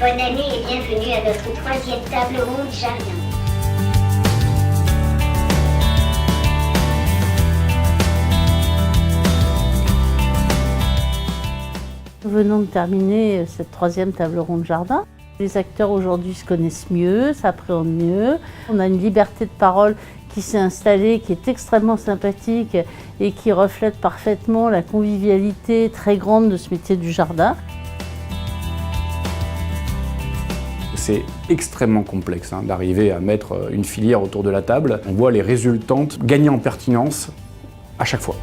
Bonne année et bienvenue à notre 3e table ronde jardin. Nous venons de terminer cette 3e table ronde jardin. Les acteurs aujourd'hui se connaissent mieux, s'appréhendent mieux. On a une liberté de parole qui s'est installée, qui est extrêmement sympathique et qui reflète parfaitement la convivialité très grande de ce métier du jardin. C'est extrêmement complexe d'arriver à mettre une filière autour de la table. On voit les résultantes gagner en pertinence à chaque fois.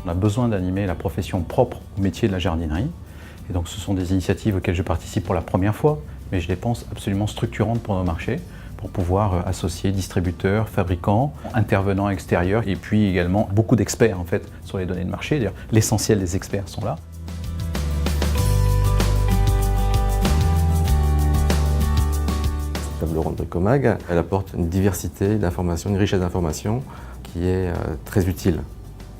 On a besoin d'animer la profession propre au métier de la jardinerie. Et donc ce sont des initiatives auxquelles je participe pour la première fois, mais je les pense absolument structurantes pour nos marchés, pour pouvoir associer distributeurs, fabricants, intervenants extérieurs, et puis également beaucoup d'experts en fait sur les données de marché. D'ailleurs, l'essentiel des experts sont là. Cette table ronde Bricomag, elle apporte une diversité d'informations, une richesse d'informations qui est très utile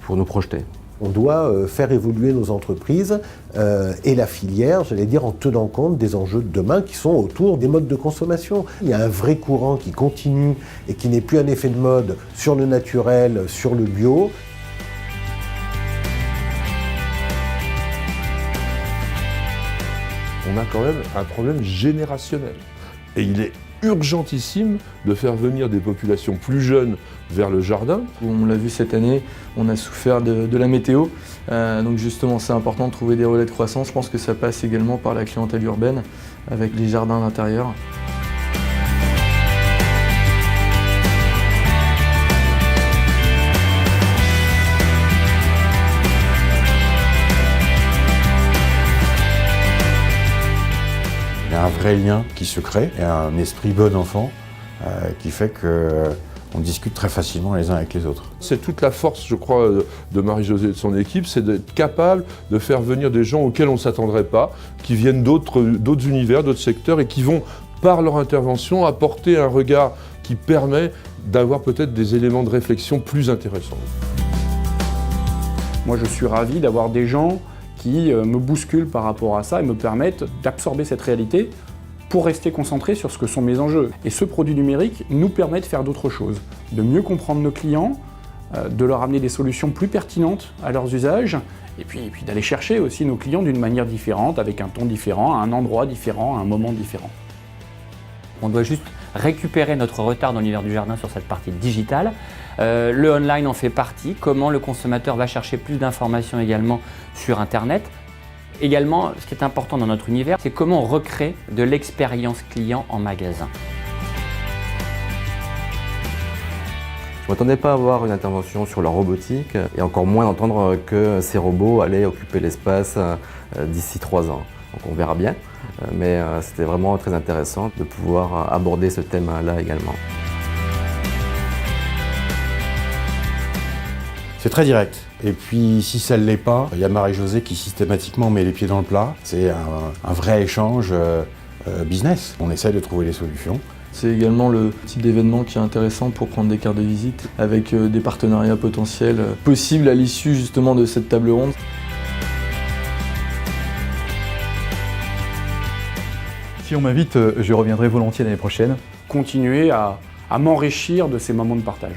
pour nous projeter. On doit faire évoluer nos entreprises et la filière, j'allais dire, en tenant compte des enjeux de demain qui sont autour des modes de consommation. Il y a un vrai courant qui continue et qui n'est plus un effet de mode sur le naturel, sur le bio. On a quand même un problème générationnel. Et il est urgentissime de faire venir des populations plus jeunes vers le jardin. On l'a vu cette année, on a souffert de la météo, donc justement c'est important de trouver des relais de croissance. Je pense que ça passe également par la clientèle urbaine avec les jardins d'intérieur. Il y a un vrai lien qui se crée et un esprit bon enfant qui fait qu'on discute très facilement les uns avec les autres. C'est toute la force, je crois, de Marie-Josée et de son équipe, c'est d'être capable de faire venir des gens auxquels on ne s'attendrait pas, qui viennent d'autres univers, d'autres secteurs et qui vont, par leur intervention, apporter un regard qui permet d'avoir peut-être des éléments de réflexion plus intéressants. Moi, je suis ravi d'avoir des gens qui me bousculent par rapport à ça et me permettent d'absorber cette réalité pour rester concentré sur ce que sont mes enjeux. Et ce produit numérique nous permet de faire d'autres choses, de mieux comprendre nos clients, de leur amener des solutions plus pertinentes à leurs usages, et puis d'aller chercher aussi nos clients d'une manière différente, avec un ton différent, à un endroit différent, à un moment différent. On doit juste récupérer notre retard dans l'univers du jardin sur cette partie digitale. Le online en fait partie, comment le consommateur va chercher plus d'informations également sur Internet. Également, ce qui est important dans notre univers, c'est comment on recrée de l'expérience client en magasin. Je ne m'attendais pas à avoir une intervention sur la robotique et encore moins d'entendre que ces robots allaient occuper l'espace d'ici 3 ans. Donc on verra bien, mais c'était vraiment très intéressant de pouvoir aborder ce thème-là également. C'est très direct. Et puis si ça ne l'est pas, il y a Marie-Josée qui systématiquement met les pieds dans le plat. C'est un vrai échange business. On essaie de trouver les solutions. C'est également le type d'événement qui est intéressant pour prendre des cartes de visite avec des partenariats potentiels possibles à l'issue justement de cette table ronde. Si on m'invite, je reviendrai volontiers l'année prochaine. Continuer à m'enrichir de ces moments de partage.